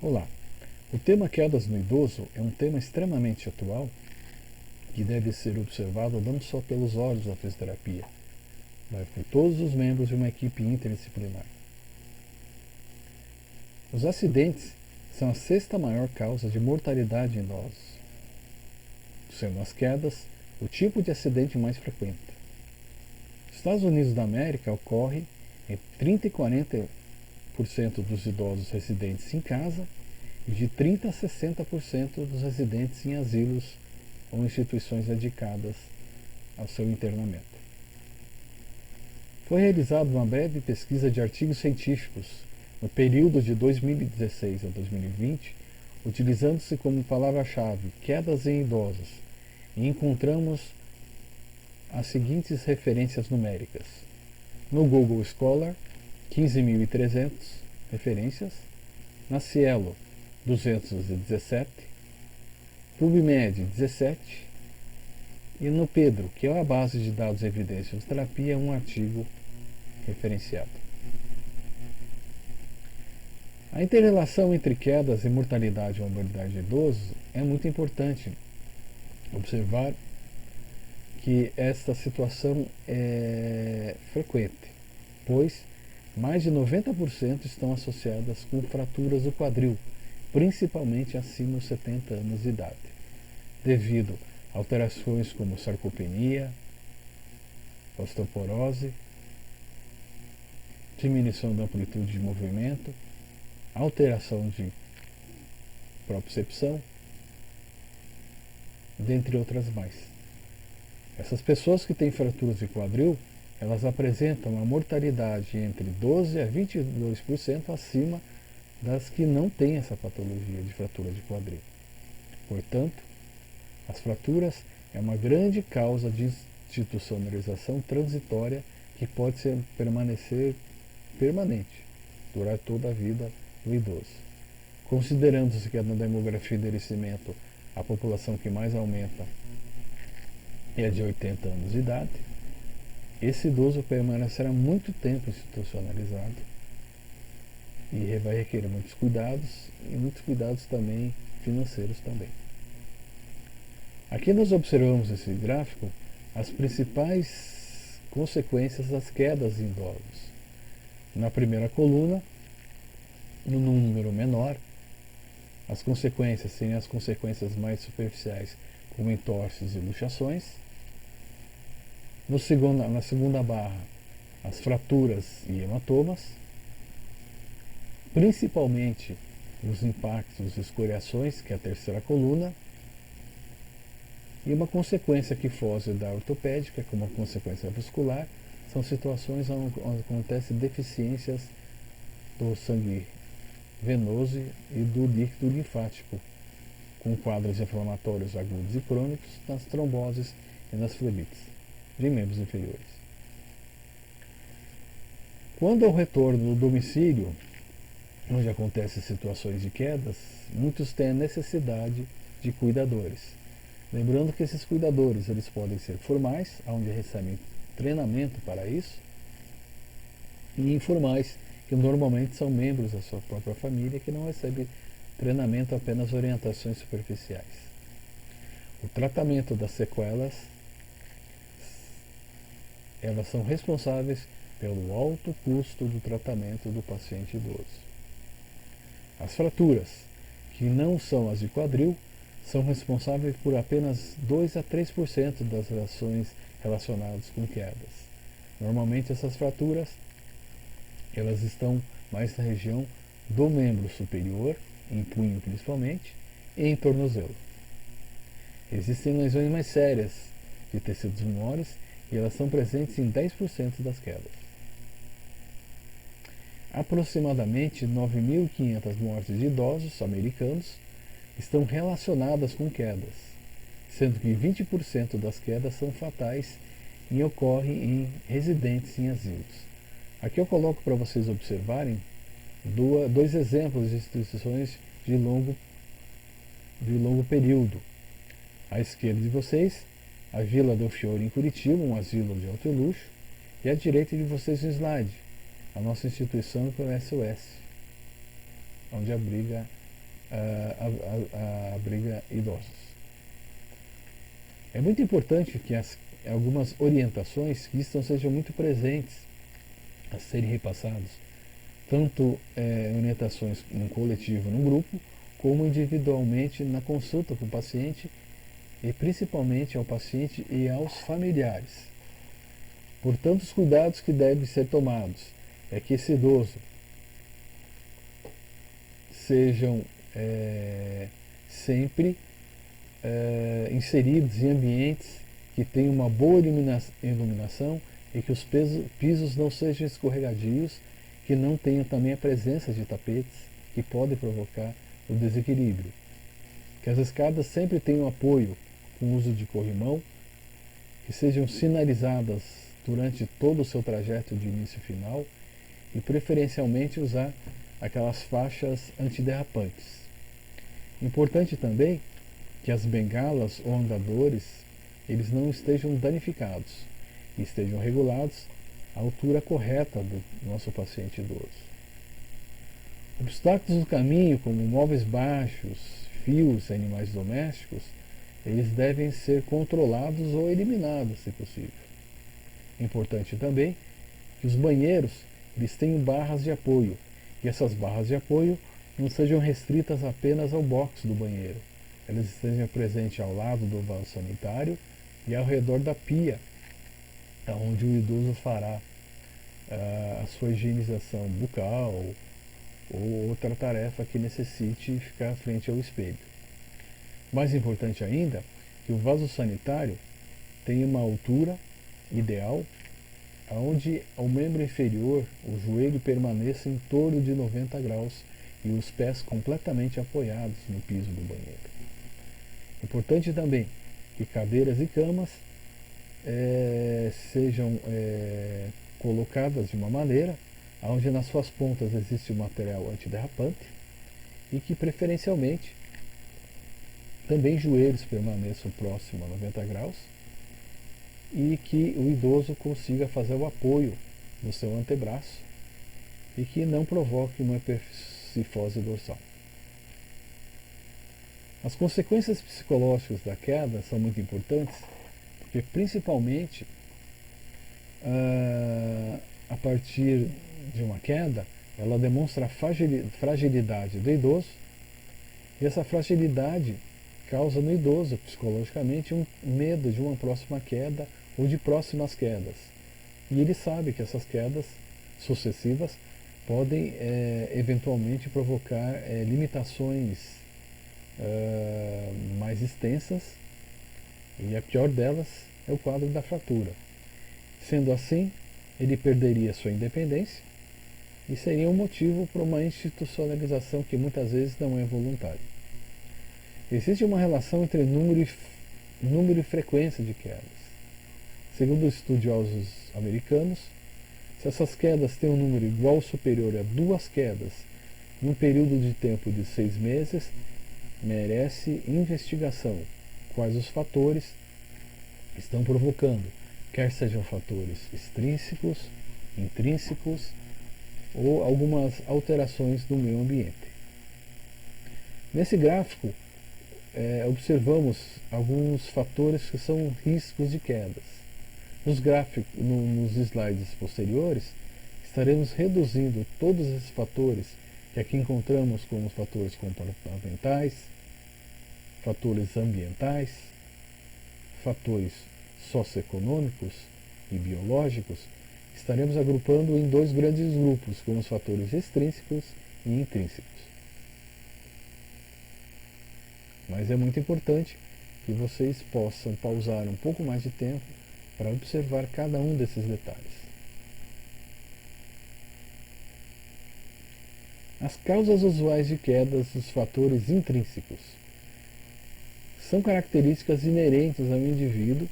Olá! O tema quedas no idoso é um tema extremamente atual que deve ser observado não só pelos olhos da fisioterapia, mas por todos os membros de uma equipe interdisciplinar. Os acidentes são a sexta maior causa de mortalidade em idosos, sendo as quedas o tipo de acidente mais frequente. Nos Estados Unidos da América ocorre entre 30 e 40% dos idosos residentes em casa e de 30 a 60% dos residentes em asilos ou instituições dedicadas ao seu internamento. Foi realizada uma breve pesquisa de artigos científicos no período de 2016 a 2020, utilizando-se como palavra-chave quedas em idosos, e encontramos as seguintes referências numéricas. No Google Scholar, 15.300 referências. Na Cielo, 217. PubMed, 17. E no Pedro, que é a base de dados de evidência de terapia, um artigo referenciado. A interrelação entre quedas e mortalidade ou morbidade de idosos é muito importante observar que esta situação é frequente, pois mais de 90% estão associadas com fraturas do quadril, principalmente acima dos 70 anos de idade, devido a alterações como sarcopenia, osteoporose, diminuição da amplitude de movimento, alteração de propriocepção, dentre outras mais. Essas pessoas que têm fraturas de quadril, elas apresentam uma mortalidade entre 12% a 22% acima das que não têm essa patologia de fratura de quadril. Portanto, as fraturas é uma grande causa de institucionalização transitória que pode permanecer permanente, durar toda a vida do idoso. Considerando-se que na demografia de envelhecimento a população que mais aumenta é a de 80 anos de idade, esse idoso permanecerá muito tempo institucionalizado e vai requerer muitos cuidados também financeiros também. Aqui nós observamos nesse gráfico as principais consequências das quedas em idosos. Na primeira coluna, no número menor, as consequências seriam as consequências mais superficiais, como entorses e luxações. Na segunda barra, as fraturas e hematomas, principalmente os impactos e escoriações, que é a terceira coluna, e uma consequência que foge da ortopédica, como uma consequência vascular, são situações onde acontecem deficiências do sangue venoso e do líquido linfático, com quadros inflamatórios agudos e crônicos nas tromboses e nas flebites de membros inferiores. Quando ao retorno do domicílio, onde acontecem situações de quedas, muitos têm a necessidade de cuidadores. Lembrando que esses cuidadores eles podem ser formais, onde recebem treinamento para isso, e informais, que normalmente são membros da sua própria família que não recebem treinamento, apenas orientações superficiais. O tratamento das sequelas, elas são responsáveis pelo alto custo do tratamento do paciente idoso. As fraturas, que não são as de quadril, são responsáveis por apenas 2 a 3% das ações relacionadas com quedas. Normalmente essas fraturas elas estão mais na região do membro superior, em punho principalmente, e em tornozelo. Existem lesões mais sérias de tecidos menores e elas são presentes em 10% das quedas. Aproximadamente 9.500 mortes de idosos americanos estão relacionadas com quedas, sendo que 20% das quedas são fatais e ocorrem em residentes em asilos. Aqui eu coloco para vocês observarem dois exemplos de instituições de longo período. À esquerda de vocês, a Vila do Fiore em Curitiba, um asilo de alto luxo, e à direita de vocês no slide, a nossa instituição que é o SOS, onde abriga abriga idosos. É muito importante que algumas orientações que sejam muito presentes a serem repassadas, tanto orientações no coletivo, no grupo, como individualmente na consulta com o paciente e principalmente ao paciente e aos familiares. Portanto, os cuidados que devem ser tomados é que esse idoso sejam sempre inseridos em ambientes que tenham uma boa iluminação e que os pisos não sejam escorregadios, que não tenham também a presença de tapetes que podem provocar o desequilíbrio. Que as escadas sempre tenham apoio com uso de corrimão, que sejam sinalizadas durante todo o seu trajeto de início e final e preferencialmente usar aquelas faixas antiderrapantes. Importante também que as bengalas ou andadores eles não estejam danificados e estejam regulados à altura correta do nosso paciente idoso. Obstáculos no caminho, como móveis baixos, fios, animais domésticos, eles devem ser controlados ou eliminados, se possível. Importante também que os banheiros eles tenham barras de apoio, e essas barras de apoio não sejam restritas apenas ao box do banheiro. Elas estejam presentes ao lado do vaso sanitário e ao redor da pia, onde o idoso fará a sua higienização bucal ou outra tarefa que necessite ficar frente ao espelho. Mais importante ainda, que o vaso sanitário tenha uma altura ideal, onde o membro inferior, o joelho, permaneça em torno de 90 graus e os pés completamente apoiados no piso do banheiro. Importante também que cadeiras e camas sejam colocadas de uma maneira onde nas suas pontas existe um material antiderrapante e que preferencialmente também joelhos permaneçam próximos a 90 graus e que o idoso consiga fazer o apoio no seu antebraço e que não provoque uma hipercifose dorsal. As consequências psicológicas da queda são muito importantes, porque principalmente a partir de uma queda, ela demonstra a fragilidade do idoso, e essa fragilidade causa no idoso, psicologicamente, um medo de uma próxima queda ou de próximas quedas. E ele sabe que essas quedas sucessivas podem eventualmente provocar limitações mais extensas, e a pior delas é o quadro da fratura. Sendo assim, ele perderia sua independência e seria um motivo para uma institucionalização que muitas vezes não é voluntária. Existe uma relação entre número e frequência de quedas. Segundo estudiosos americanos, se essas quedas têm um número igual ou superior a 2 quedas em um período de tempo de 6 meses, merece investigação quais os fatores estão provocando, quer sejam fatores extrínsecos, intrínsecos ou algumas alterações no meio ambiente. Nesse gráfico, observamos alguns fatores que são riscos de quedas. Nos slides posteriores, estaremos reduzindo todos esses fatores que aqui encontramos como os fatores comportamentais, fatores ambientais, fatores socioeconômicos e biológicos. Estaremos agrupando em 2 grandes grupos, como os fatores extrínsecos e intrínsecos. Mas é muito importante que vocês possam pausar um pouco mais de tempo para observar cada um desses detalhes. As causas usuais de quedas dos fatores intrínsecos são características inerentes ao indivíduo.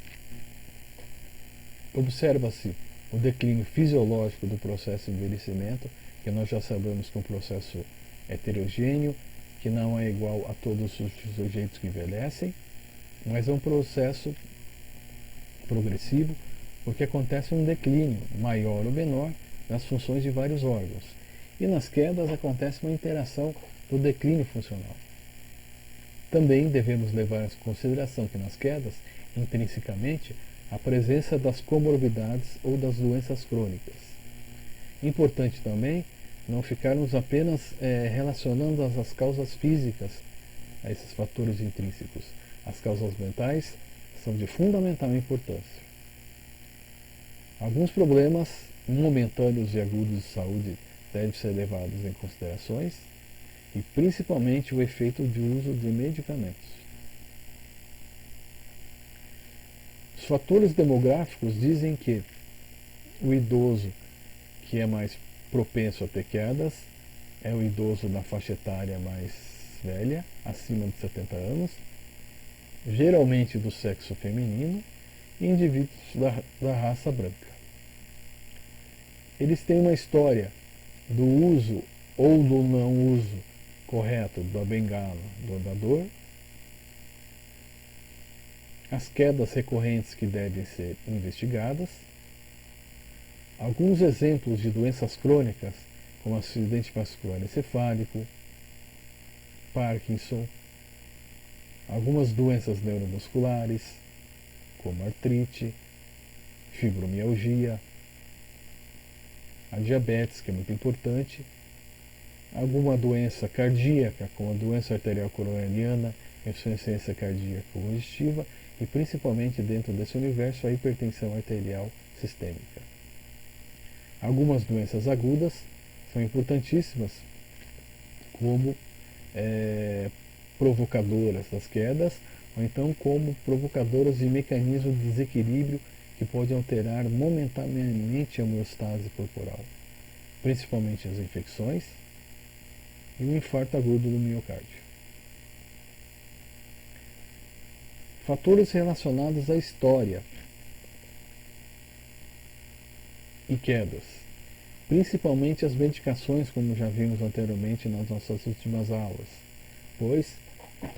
Observa-se o declínio fisiológico do processo de envelhecimento, que nós já sabemos que é um processo heterogêneo, que não é igual a todos os sujeitos que envelhecem, mas é um processo progressivo, porque acontece um declínio maior ou menor nas funções de vários órgãos. E nas quedas acontece uma interação do declínio funcional. Também devemos levar em consideração que nas quedas, intrinsecamente, a presença das comorbidades ou das doenças crônicas. Importante também não ficarmos apenas relacionando as causas físicas a esses fatores intrínsecos. As causas mentais são de fundamental importância. Alguns problemas momentâneos e agudos de saúde devem ser levados em considerações, e principalmente o efeito de uso de medicamentos. Os fatores demográficos dizem que o idoso que é mais propenso a ter quedas é o idoso na faixa etária mais velha, acima de 70 anos, geralmente do sexo feminino, e indivíduos da raça branca. Eles têm uma história do uso ou do não uso correto da bengala do andador, as quedas recorrentes que devem ser investigadas, alguns exemplos de doenças crônicas, como acidente vascular encefálico, Parkinson, algumas doenças neuromusculares, como artrite, fibromialgia, a diabetes, que é muito importante, alguma doença cardíaca, como a doença arterial coronariana, insuficiência cardíaca congestiva, e principalmente dentro desse universo a hipertensão arterial sistêmica. Algumas doenças agudas são importantíssimas como provocadoras das quedas, ou então como provocadoras de mecanismos de desequilíbrio que podem alterar momentaneamente a homeostase corporal, principalmente as infecções e o infarto agudo do miocárdio. Fatores relacionados à história e quedas, principalmente as medicações, como já vimos anteriormente nas nossas últimas aulas, pois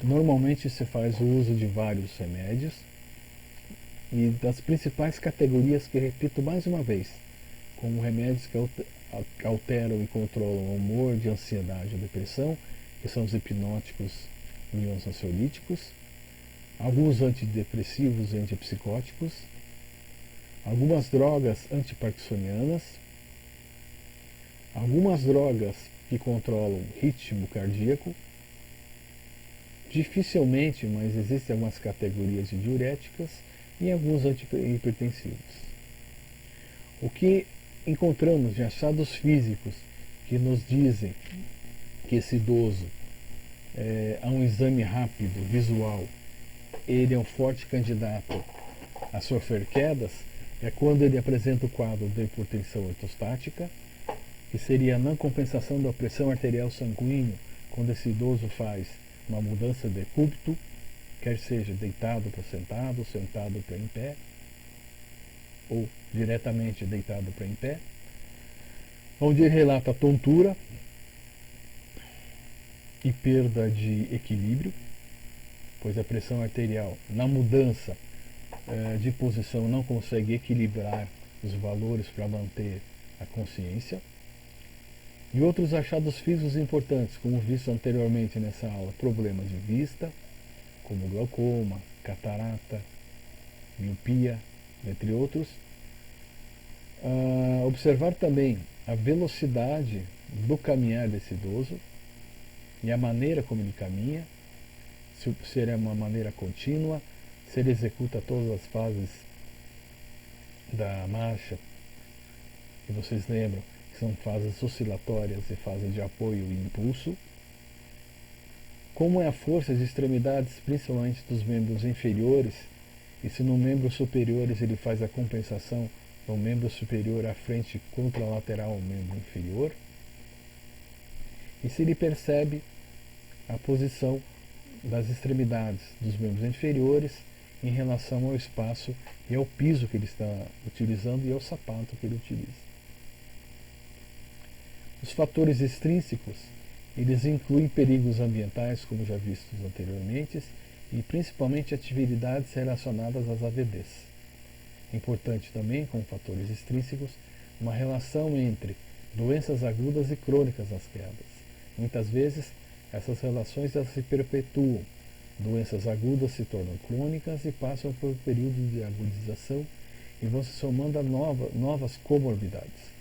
normalmente se faz o uso de vários remédios e das principais categorias que repito mais uma vez, como remédios que alteram e controlam o humor de ansiedade ou depressão, que são os hipnóticos e os ansiolíticos, alguns antidepressivos e antipsicóticos, algumas drogas antiparkinsonianas, algumas drogas que controlam ritmo cardíaco, dificilmente, mas existem algumas categorias de diuréticas e alguns antihipertensivos. O que encontramos de achados físicos que nos dizem que esse idoso, a um exame rápido, visual, ele é um forte candidato a sofrer quedas, é quando ele apresenta o quadro de hipertensão ortostática, que seria a não compensação da pressão arterial sanguínea, quando esse idoso faz uma mudança de decúbito, quer seja deitado para sentado, sentado para em pé, ou diretamente deitado para em pé, onde ele relata tontura e perda de equilíbrio, pois a pressão arterial, na mudança de posição, não consegue equilibrar os valores para manter a consciência. E outros achados físicos importantes, como visto anteriormente nessa aula, problemas de vista, como glaucoma, catarata, miopia, entre outros. Observar também a velocidade do caminhar desse idoso e a maneira como ele caminha, se ele é uma maneira contínua, se ele executa todas as fases da marcha, que vocês lembram, que são fases oscilatórias e fases de apoio e impulso. Como é a força de extremidades, principalmente dos membros inferiores, e se no membro superiores ele faz a compensação do membro superior à frente contralateral ao membro inferior. E se ele percebe a posição das extremidades dos membros inferiores em relação ao espaço e ao piso que ele está utilizando e ao sapato que ele utiliza. Os fatores extrínsecos, eles incluem perigos ambientais, como já vistos anteriormente, e principalmente atividades relacionadas às AVDs. Importante também, como fatores extrínsecos, uma relação entre doenças agudas e crônicas das quedas. Muitas vezes, essas relações se perpetuam, Doenças agudas se tornam crônicas e passam por períodos de agudização e vão se somando a novas comorbidades.